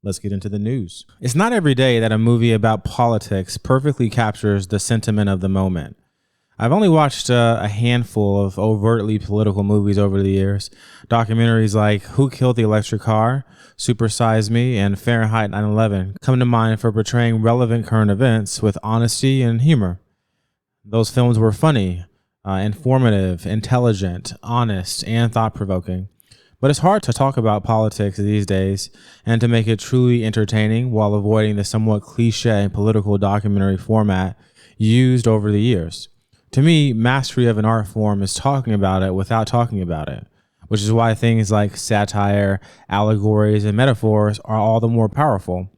Let's get into the news. It's not every day that a movie about politics perfectly captures the sentiment of the moment. I've only watched a handful of overtly political movies over the years. Documentaries like Who Killed the Electric Car, Super Size Me, and Fahrenheit 9/11 come to mind for portraying relevant current events with honesty and humor. Those films were funny, informative, intelligent, honest, and thought-provoking. But it's hard to talk about politics these days and to make it truly entertaining while avoiding the somewhat cliche political documentary format used over the years. To me, mastery of an art form is talking about it without talking about it, which is why things like satire, allegories, and metaphors are all the more powerful.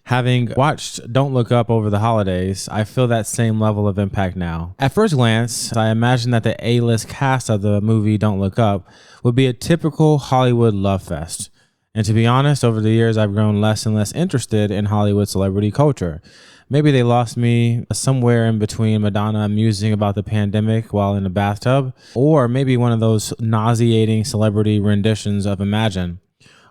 Having watched Don't Look Up over the holidays, I feel that same level of impact now. At first glance, I imagine that the A-list cast of the movie Don't Look Up would be a typical Hollywood love fest. And to be honest, over the years, I've grown less and less interested in Hollywood celebrity culture. Maybe they lost me somewhere in between Madonna musing about the pandemic while in a bathtub, or maybe one of those nauseating celebrity renditions of Imagine.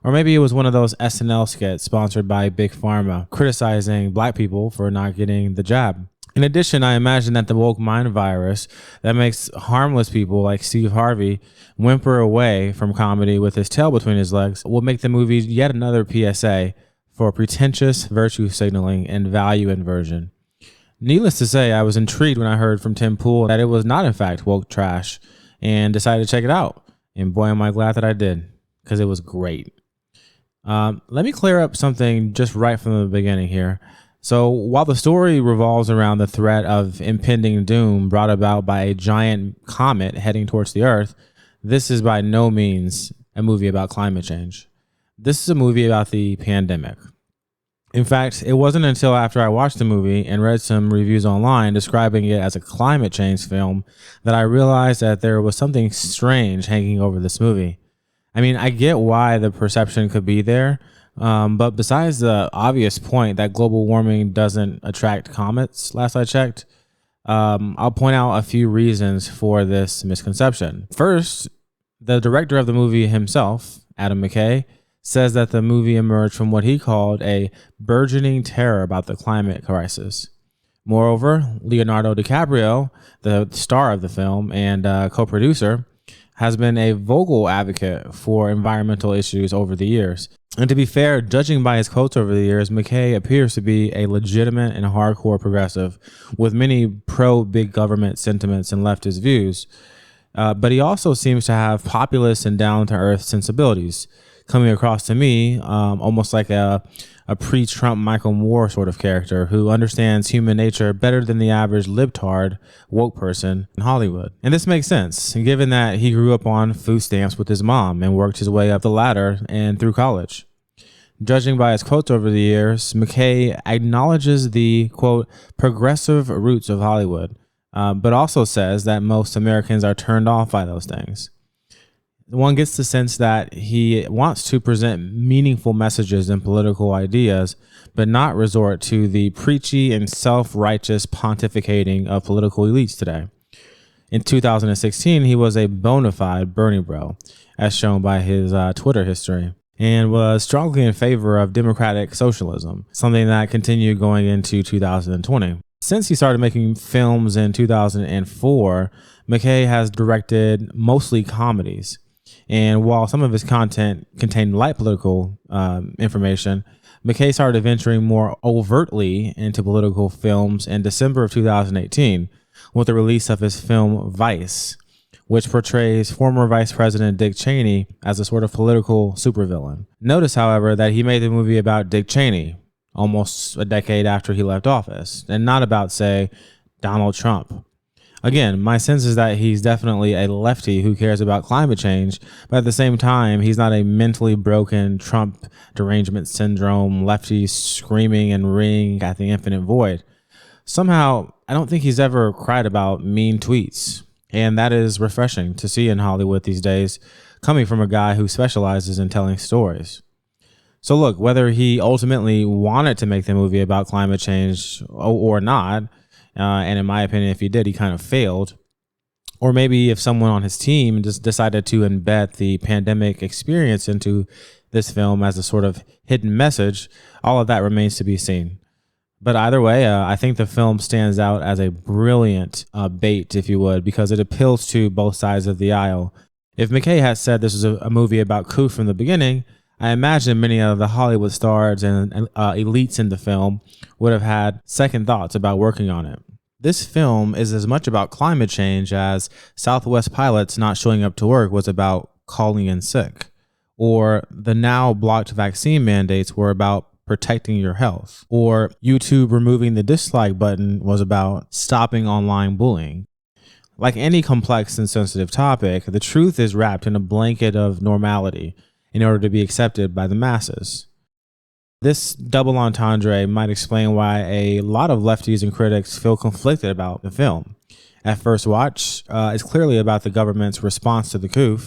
Or maybe it was one of those SNL skits sponsored by Big Pharma, criticizing black people for not getting the jab. In addition, I imagine that the woke mind virus that makes harmless people like Steve Harvey whimper away from comedy with his tail between his legs will make the movie yet another PSA for pretentious virtue signaling and value inversion. Needless to say, I was intrigued when I heard from Tim Pool that it was not in fact woke trash and decided to check it out. And boy, am I glad that I did, because it was great. Let me clear up something just right from the beginning here. So while the story revolves around the threat of impending doom brought about by a giant comet heading towards the Earth, this is by no means a movie about climate change. This is a movie about the pandemic. In fact, it wasn't until after I watched the movie and read some reviews online describing it as a climate change film that I realized that there was something strange hanging over this movie. I mean, I get why the perception could be there, but besides the obvious point that global warming doesn't attract comets, last I checked, I'll point out a few reasons for this misconception. First, the director of the movie himself, Adam McKay, says that the movie emerged from what he called a burgeoning terror about the climate crisis. Moreover, Leonardo DiCaprio, the star of the film and co-producer, has been a vocal advocate for environmental issues over the years. And to be fair, judging by his quotes over the years, McKay appears to be a legitimate and hardcore progressive with many pro-big government sentiments and leftist views. But he also seems to have populist and down-to-earth sensibilities, coming across to me almost like a pre-Trump Michael Moore sort of character who understands human nature better than the average libtard woke person in Hollywood. And this makes sense, given that he grew up on food stamps with his mom and worked his way up the ladder and through college. Judging by his quotes over the years, McKay acknowledges the, quote, progressive roots of Hollywood, but also says that most Americans are turned off by those things. One gets the sense that he wants to present meaningful messages and political ideas, but not resort to the preachy and self-righteous pontificating of political elites today. In 2016, he was a bona fide Bernie bro, as shown by his Twitter history, and was strongly in favor of democratic socialism, something that continued going into 2020. Since he started making films in 2004, McKay has directed mostly comedies. And while some of his content contained light political information, McKay started venturing more overtly into political films in December of 2018 with the release of his film Vice, which portrays former Vice President Dick Cheney as a sort of political supervillain. Notice, however, that he made the movie about Dick Cheney almost a decade after he left office, and not about, say, Donald Trump. Again, my sense is that he's definitely a lefty who cares about climate change, but at the same time, he's not a mentally broken Trump derangement syndrome lefty screaming and ringing at the infinite void. Somehow, I don't think he's ever cried about mean tweets, and that is refreshing to see in Hollywood these days, coming from a guy who specializes in telling stories. So look, whether he ultimately wanted to make the movie about climate change or not, and in my opinion, if he did, he kind of failed. Or maybe if someone on his team just decided to embed the pandemic experience into this film as a sort of hidden message, all of that remains to be seen. But either way, I think the film stands out as a brilliant bait, if you would, because it appeals to both sides of the aisle. If McKay had said this was a movie about coup from the beginning, I imagine many of the Hollywood stars and elites in the film would have had second thoughts about working on it. This film is as much about climate change as Southwest pilots not showing up to work was about calling in sick, or the now blocked vaccine mandates were about protecting your health, or YouTube removing the dislike button was about stopping online bullying. Like any complex and sensitive topic, the truth is wrapped in a blanket of normality in order to be accepted by the masses. This double entendre might explain why a lot of lefties and critics feel conflicted about the film. At first watch, it's clearly about the government's response to the coup,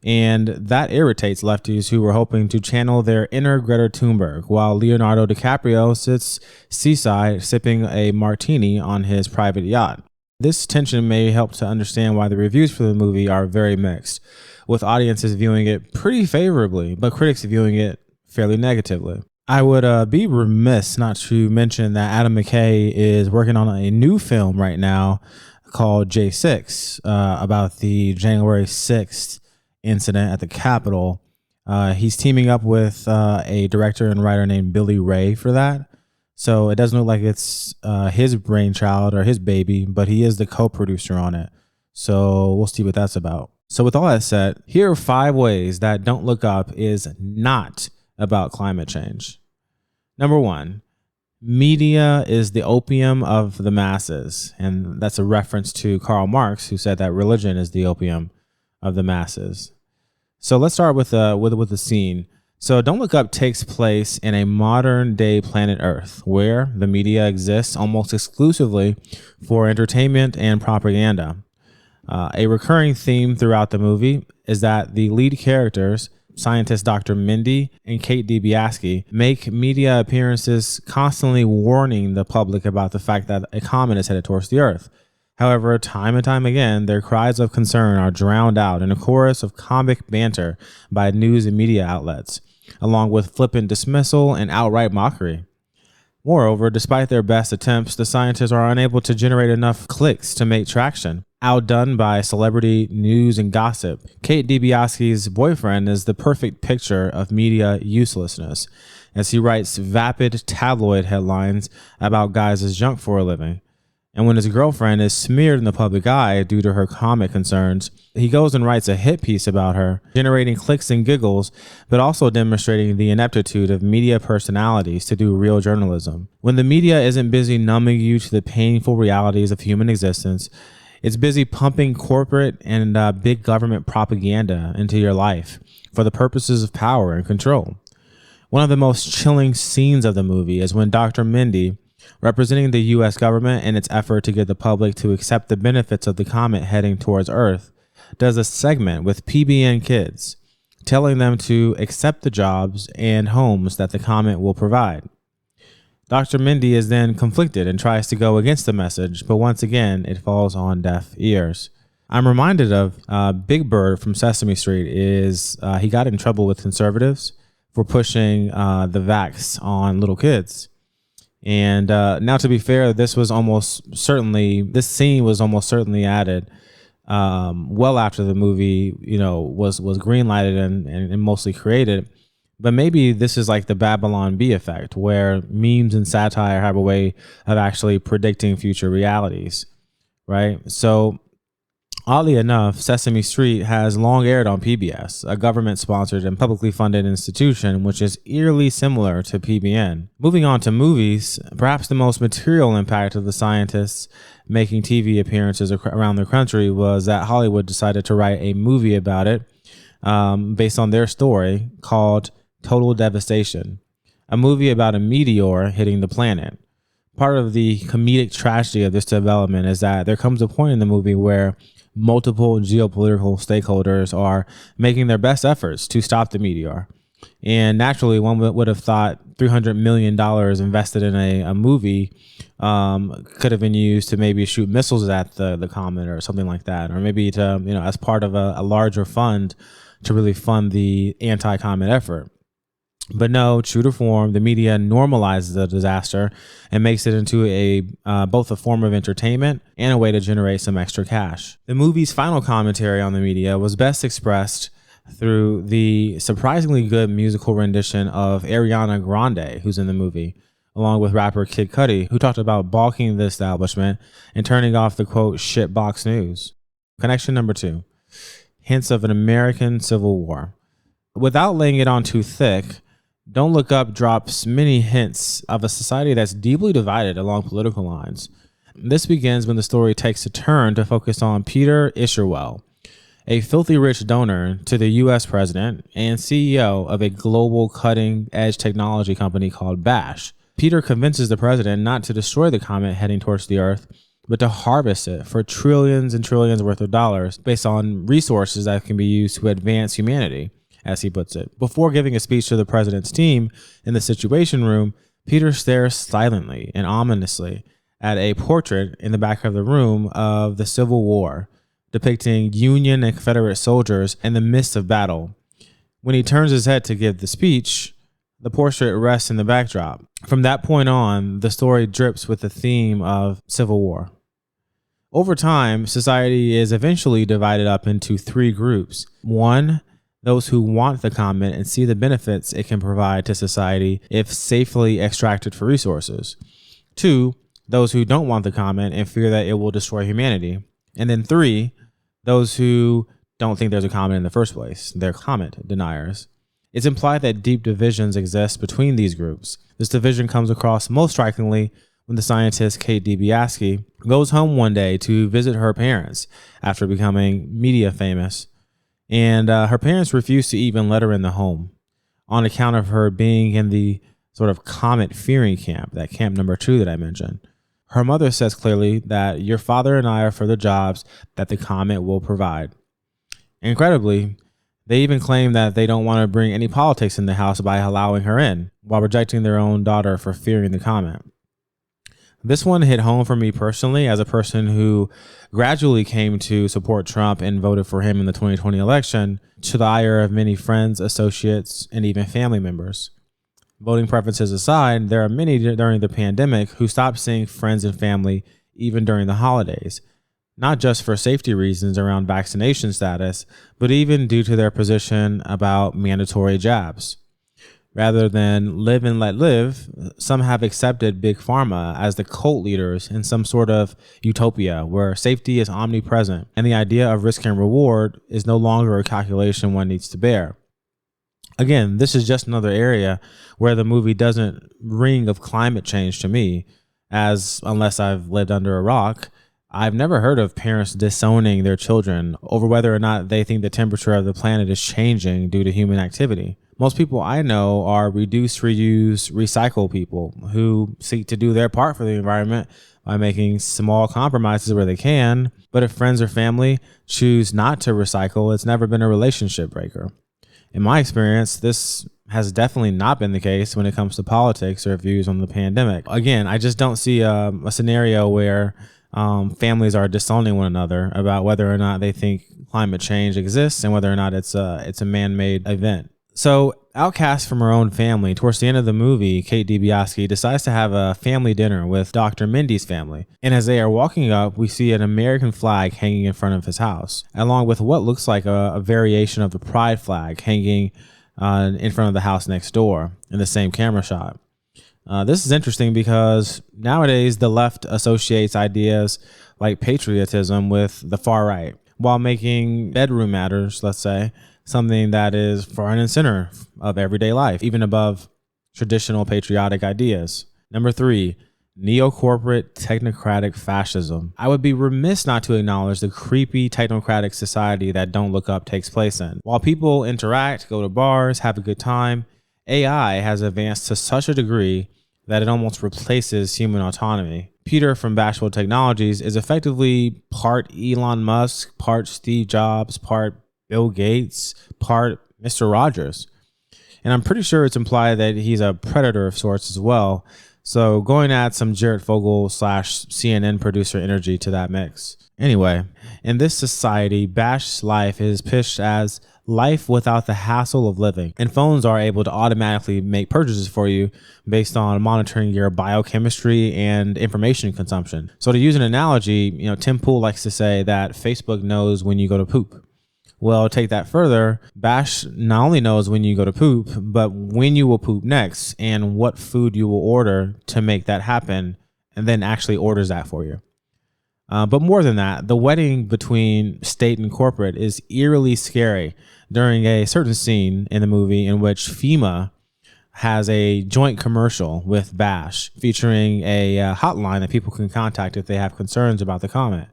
and that irritates lefties who were hoping to channel their inner Greta Thunberg, while Leonardo DiCaprio sits seaside sipping a martini on his private yacht. This tension may help to understand why the reviews for the movie are very mixed, with audiences viewing it pretty favorably, but critics viewing it fairly negatively. I would be remiss not to mention that Adam McKay is working on a new film right now called J6 about the January 6th incident at the Capitol. He's teaming up with a director and writer named Billy Ray for that. So it doesn't look like it's his brainchild or his baby, but he is the co-producer on it. So we'll see what that's about. So with all that said, here are 5 ways that Don't Look Up is not about climate change. Number 1, media is the opium of the masses. And that's a reference to Karl Marx, who said that religion is the opium of the masses. So let's start with the scene. So Don't Look Up takes place in a modern day planet Earth, where the media exists almost exclusively for entertainment and propaganda. A recurring theme throughout the movie is that the lead characters, scientist Dr. Mindy and Kate DiBiase, make media appearances constantly warning the public about the fact that a comet is headed towards the Earth. However, time and time again, their cries of concern are drowned out in a chorus of comic banter by news and media outlets, along with flippant dismissal and outright mockery. Moreover, despite their best attempts, the scientists are unable to generate enough clicks to make traction. Outdone by celebrity news and gossip, Kate DiBiase's boyfriend is the perfect picture of media uselessness, as he writes vapid tabloid headlines about guys as junk for a living. And when his girlfriend is smeared in the public eye due to her comic concerns, he goes and writes a hit piece about her, generating clicks and giggles, but also demonstrating the ineptitude of media personalities to do real journalism. When the media isn't busy numbing you to the painful realities of human existence, it's busy pumping corporate and big government propaganda into your life for the purposes of power and control. One of the most chilling scenes of the movie is when Dr. Mindy, representing the U.S. government in its effort to get the public to accept the benefits of the comet heading towards Earth, does a segment with PBN kids, telling them to accept the jobs and homes that the comet will provide. Dr. Mindy is then conflicted and tries to go against the message, but once again, it falls on deaf ears. I'm reminded of Big Bird from Sesame Street. He got in trouble with conservatives for pushing the vax on little kids. And now, to be fair, this scene was almost certainly added well after the movie, was greenlighted and mostly created. But maybe this is like the Babylon Bee effect, where memes and satire have a way of actually predicting future realities, right? So oddly enough, Sesame Street has long aired on PBS, a government-sponsored and publicly funded institution, which is eerily similar to PBN. Moving on to movies, perhaps the most material impact of the scientists making TV appearances around the country was that Hollywood decided to write a movie about it based on their story called Total Devastation, a movie about a meteor hitting the planet. Part of the comedic tragedy of this development is that there comes a point in the movie where multiple geopolitical stakeholders are making their best efforts to stop the meteor. And naturally, one would have thought $300 million invested in a movie could have been used to maybe shoot missiles at the comet or something like that, or maybe to, as part of a larger fund to really fund the anti-comet effort. But no, true to form, the media normalizes the disaster and makes it into both a form of entertainment and a way to generate some extra cash. The movie's final commentary on the media was best expressed through the surprisingly good musical rendition of Ariana Grande, who's in the movie, along with rapper Kid Cudi, who talked about balking the establishment and turning off the quote shitbox news. Connection number 2, hints of an American Civil War. Without laying it on too thick, Don't Look Up drops many hints of a society that's deeply divided along political lines. This begins when the story takes a turn to focus on Peter Isherwell, a filthy rich donor to the U.S. president and CEO of a global cutting-edge technology company called Bash. Peter convinces the president not to destroy the comet heading towards the Earth, but to harvest it for trillions and trillions worth of dollars based on resources that can be used to advance humanity, as he puts it. Before giving a speech to the president's team in the Situation Room, Peter stares silently and ominously at a portrait in the back of the room of the Civil War, depicting Union and Confederate soldiers in the midst of battle. When he turns his head to give the speech, the portrait rests in the backdrop. From that point on, the story drips with the theme of Civil War. Over time, society is eventually divided up into 3 groups. 1, those who want the comet and see the benefits it can provide to society if safely extracted for resources. 2, those who don't want the comet and fear that it will destroy humanity. And then 3, those who don't think there's a comet in the first place. They're comet deniers. It's implied that deep divisions exist between these groups. This division comes across most strikingly when the scientist Kate Dibiasky goes home one day to visit her parents after becoming media famous. And her parents refuse to even let her in the home on account of her being in the sort of comet fearing camp, that camp number 2 that I mentioned. Her mother says clearly that your father and I are for the jobs that the comet will provide. Incredibly, they even claim that they don't want to bring any politics in the house by allowing her in, while rejecting their own daughter for fearing the comet. This one hit home for me personally as a person who gradually came to support Trump and voted for him in the 2020 election, to the ire of many friends, associates, and even family members. Voting preferences aside, there are many during the pandemic who stopped seeing friends and family even during the holidays, not just for safety reasons around vaccination status, but even due to their position about mandatory jabs. Rather than live and let live, some have accepted Big Pharma as the cult leaders in some sort of utopia where safety is omnipresent and the idea of risk and reward is no longer a calculation one needs to bear. Again, this is just another area where the movie doesn't ring of climate change to me, as unless I've lived under a rock, I've never heard of parents disowning their children over whether or not they think the temperature of the planet is changing due to human activity. Most people I know are reduce, reuse, recycle people who seek to do their part for the environment by making small compromises where they can. But if friends or family choose not to recycle, it's never been a relationship breaker. In my experience, this has definitely not been the case when it comes to politics or views on the pandemic. Again, I just don't see a scenario where families are disowning one another about whether or not they think climate change exists and whether or not it's a man-made event. So, outcast from her own family, towards the end of the movie, Kate Dibiasky decides to have a family dinner with Dr. Mindy's family. And as they are walking up, we see an American flag hanging in front of his house, along with what looks like a variation of the pride flag hanging in front of the house next door in the same camera shot. This is interesting because nowadays the left associates ideas like patriotism with the far right, while making bedroom matters, let's say, something that is front and center of everyday life, even above traditional patriotic ideas. Number 3, neo-corporate technocratic fascism. I would be remiss not to acknowledge the creepy technocratic society that Don't Look Up takes place in. While people interact, go to bars, have a good time, AI has advanced to such a degree that it almost replaces human autonomy. Peter from Bashful Technologies is effectively part Elon Musk, part Steve Jobs, part Bill Gates, part Mr. Rogers. And I'm pretty sure it's implied that he's a predator of sorts as well. So going to add some Jared Fogle / CNN producer energy to that mix. Anyway, in this society, Bash's life is pitched as life without the hassle of living. And phones are able to automatically make purchases for you based on monitoring your biochemistry and information consumption. So to use an analogy, Tim Pool likes to say that Facebook knows when you go to poop. Well, take that further. Bash not only knows when you go to poop, but when you will poop next and what food you will order to make that happen, and then actually orders that for you. But more than that, the wedding between state and corporate is eerily scary during a certain scene in the movie in which FEMA has a joint commercial with Bash featuring a hotline that people can contact if they have concerns about the comet.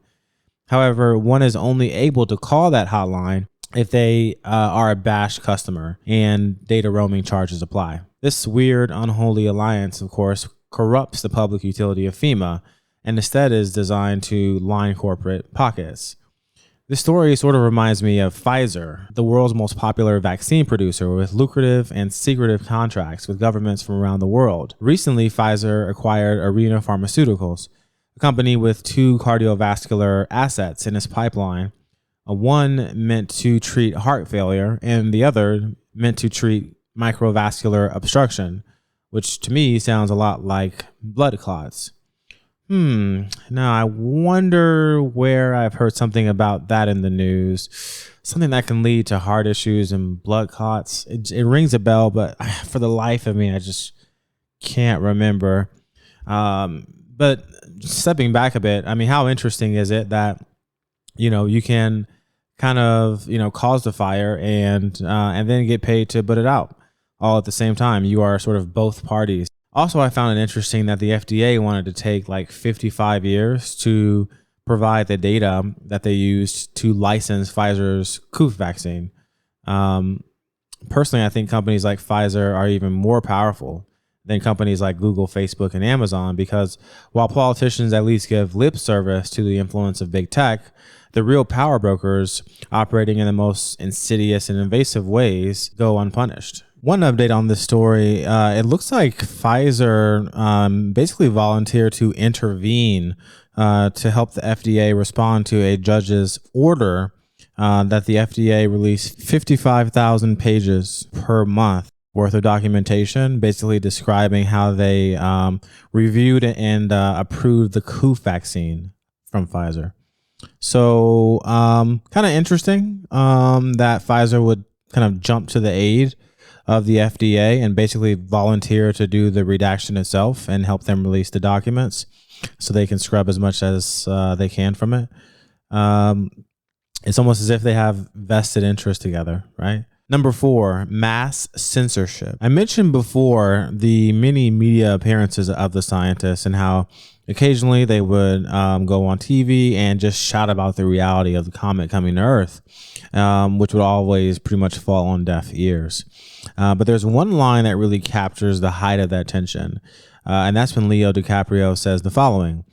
However, one is only able to call that hotline if they are a Bash customer and data roaming charges apply. This weird, unholy alliance, of course, corrupts the public utility of FEMA and instead is designed to line corporate pockets. This story sort of reminds me of Pfizer, the world's most popular vaccine producer with lucrative and secretive contracts with governments from around the world. Recently, Pfizer acquired Arena Pharmaceuticals, a company with 2 cardiovascular assets in its pipeline, one meant to treat heart failure and the other meant to treat microvascular obstruction, which to me sounds a lot like blood clots. Now I wonder where I've heard something about that in the news. Something that can lead to heart issues and blood clots. It rings a bell, but for the life of me, I just can't remember. But stepping back a bit, I mean, how interesting is it that, you can kind of, cause the fire and then get paid to put it out all at the same time? You are sort of both parties. Also, I found it interesting that the FDA wanted to take like 55 years to provide the data that they used to license Pfizer's COV vaccine. Personally, I think companies like Pfizer are even more powerful than companies like Google, Facebook, and Amazon, because while politicians at least give lip service to the influence of big tech, the real power brokers operating in the most insidious and invasive ways go unpunished. One update on this story, it looks like Pfizer basically volunteered to intervene to help the FDA respond to a judge's order that the FDA release 55,000 pages per month worth of documentation, basically describing how they reviewed and approved the COV vaccine from Pfizer. So kind of interesting that Pfizer would kind of jump to the aid of the FDA and basically volunteer to do the redaction itself and help them release the documents so they can scrub as much as they can from it. It's almost as if they have vested interest together, right? Number 4, mass censorship. I mentioned before the many media appearances of the scientists and how occasionally they would go on TV and just shout about the reality of the comet coming to Earth, which would always pretty much fall on deaf ears. But there's one line that really captures the height of that tension, and that's when Leo DiCaprio says the following: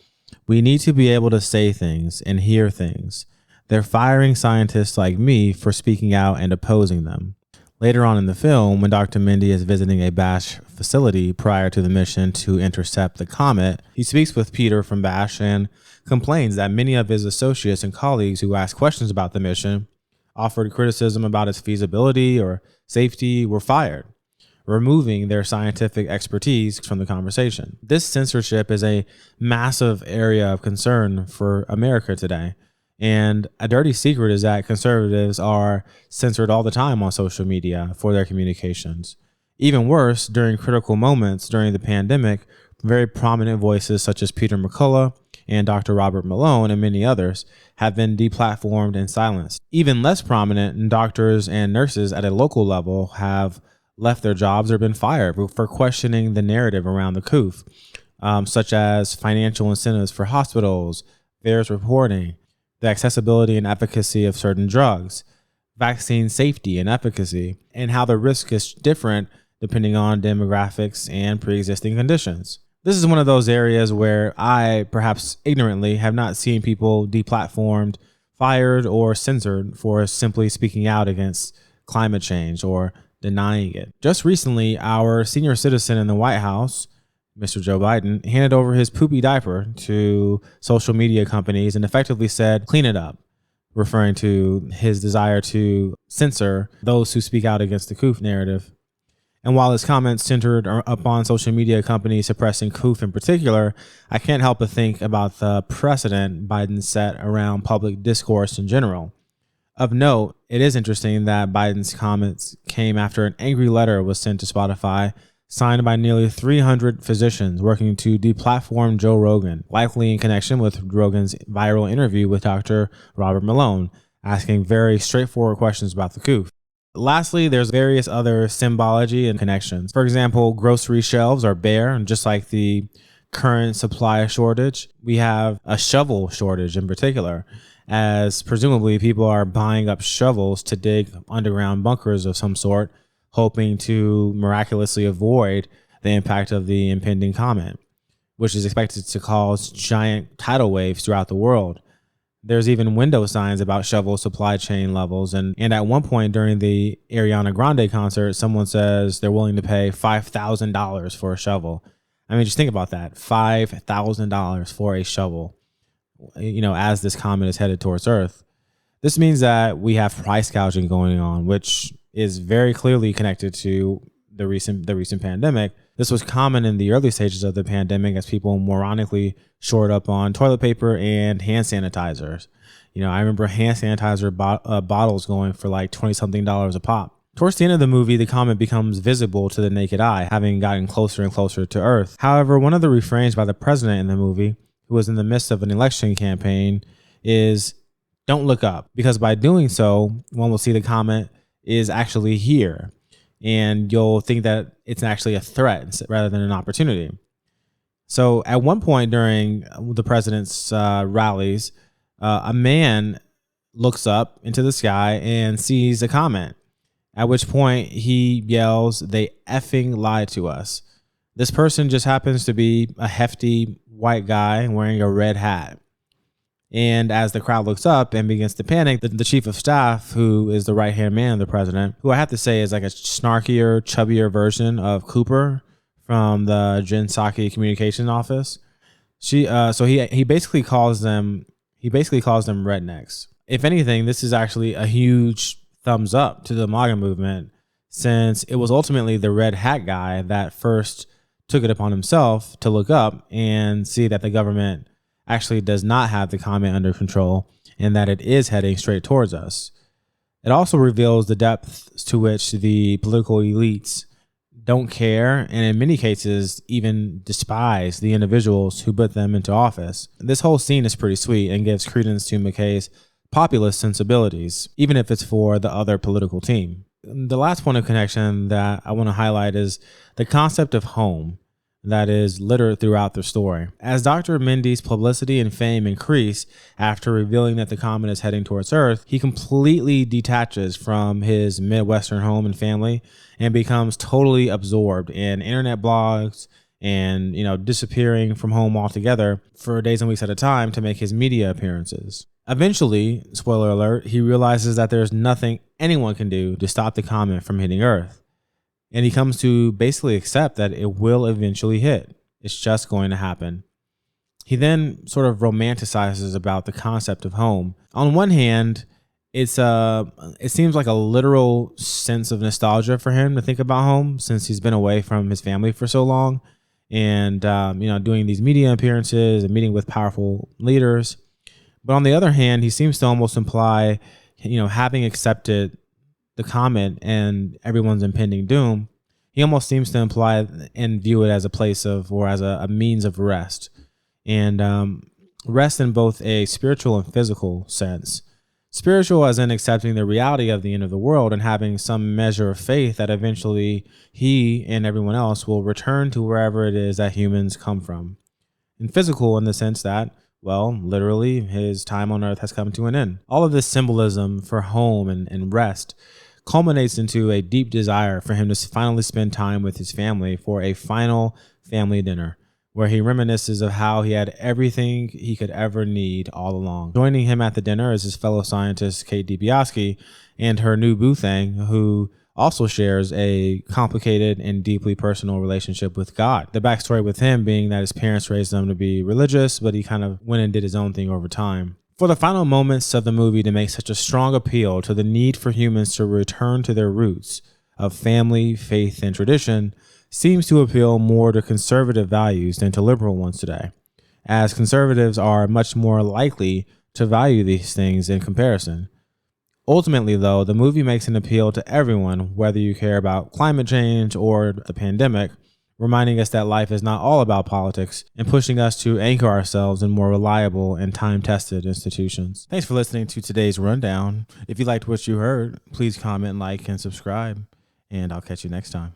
"We need to be able to say things and hear things. They're firing scientists like me for speaking out and opposing them." Later on in the film, when Dr. Mindy is visiting a Bash facility prior to the mission to intercept the comet, he speaks with Peter from Bash and complains that many of his associates and colleagues who asked questions about the mission, offered criticism about its feasibility or safety, were fired, removing their scientific expertise from the conversation. This censorship is a massive area of concern for America today. And a dirty secret is that conservatives are censored all the time on social media for their communications. Even worse, during critical moments during the pandemic, very prominent voices such as Peter McCullough and Dr. Robert Malone and many others have been deplatformed and silenced. Even less prominent doctors and nurses at a local level have left their jobs or been fired for questioning the narrative around the COV, such as financial incentives for hospitals, VAERS reporting, the accessibility and efficacy of certain drugs, vaccine safety and efficacy, and how the risk is different depending on demographics and pre-existing conditions. This is one of those areas where I, perhaps ignorantly, have not seen people deplatformed, fired, or censored for simply speaking out against climate change or denying it. Just recently, our senior citizen in the White House, Mr. Joe Biden, handed over his poopy diaper to social media companies and effectively said, "Clean it up." referring to his desire to censor those who speak out against the COOF narrative. And while his comments centered upon social media companies suppressing COOF in particular, I can't help but think about the precedent Biden set around public discourse in general. Of note, it is interesting that Biden's comments came after an angry letter was sent to Spotify, signed by nearly 300 physicians working to deplatform Joe Rogan, likely in connection with Rogan's viral interview with Dr. Robert Malone, asking very straightforward questions about the COOF. Lastly, there's various other symbology and connections. For example, grocery shelves are bare, and just like the current supply shortage, we have a shovel shortage in particular, as presumably people are buying up shovels to dig underground bunkers of some sort, hoping to miraculously avoid the impact of the impending comet, which is expected to cause giant tidal waves throughout the world. There's even window signs about shovel supply chain levels. And at one point during the Ariana Grande concert, someone says they're willing to pay $5,000 for a shovel. I mean, just think about that. $5,000 for a shovel, as this comet is headed towards Earth. This means that we have price gouging going on, which is very clearly connected to the recent pandemic. This was common in the early stages of the pandemic as people moronically shored up on toilet paper and hand sanitizers. I remember hand sanitizer bottles going for like $20-something a pop. Towards the end of the movie, the comet becomes visible to the naked eye, having gotten closer and closer to Earth. However, one of the refrains by the president in the movie, who was in the midst of an election campaign, is "Don't look up," because by doing so, one will see the comet is actually here, and you'll think that it's actually a threat rather than an opportunity. So at one point during the president's rallies, a man looks up into the sky and sees a comet, at which point he yells, "They effing lied to us." This person just happens to be a hefty white guy wearing a red hat. And as the crowd looks up and begins to panic, the chief of staff, who is the right-hand man of the president, who I have to say is like a snarkier, chubbier version of Cooper from the Jen Psaki communication office. He basically calls them rednecks. If anything, this is actually a huge thumbs up to the MAGA movement, since it was ultimately the red hat guy that first took it upon himself to look up and see that the government actually does not have the comet under control and that it is heading straight towards us. It also reveals the depths to which the political elites don't care, and in many cases even despise the individuals who put them into office. This whole scene is pretty sweet and gives credence to McKay's populist sensibilities, even if it's for the other political team. The last point of connection that I want to highlight is the concept of home that is littered throughout the story. As Dr. Mindy's publicity and fame increase after revealing that the comet is heading towards Earth, he completely detaches from his Midwestern home and family and becomes totally absorbed in internet blogs and, disappearing from home altogether for days and weeks at a time to make his media appearances. Eventually, spoiler alert, he realizes that there's nothing anyone can do to stop the comet from hitting Earth. And he comes to basically accept that it will eventually hit. It's just going to happen. He then sort of romanticizes about the concept of home. On one hand, it seems like a literal sense of nostalgia for him to think about home, since he's been away from his family for so long, and doing these media appearances and meeting with powerful leaders. But on the other hand, he seems to almost imply, having accepted the comet and everyone's impending doom, he almost seems to imply and view it as a place of, or as a means of rest, and rest in both a spiritual and physical sense. Spiritual as in accepting the reality of the end of the world and having some measure of faith that eventually he and everyone else will return to wherever it is that humans come from. And physical in the sense that, well, literally his time on earth has come to an end. All of this symbolism for home and rest culminates into a deep desire for him to finally spend time with his family for a final family dinner, where he reminisces of how he had everything he could ever need all along. Joining him at the dinner is his fellow scientist, Kate DiBiase, and her new boo thing, who also shares a complicated and deeply personal relationship with God. The backstory with him being that his parents raised him to be religious, but he kind of went and did his own thing over time. For the final moments of the movie to make such a strong appeal to the need for humans to return to their roots of family, faith, and tradition seems to appeal more to conservative values than to liberal ones today, as conservatives are much more likely to value these things in comparison. Ultimately, though, the movie makes an appeal to everyone, whether you care about climate change or the pandemic, reminding us that life is not all about politics and pushing us to anchor ourselves in more reliable and time-tested institutions. Thanks for listening to today's rundown. If you liked what you heard, please comment, like, and subscribe, and I'll catch you next time.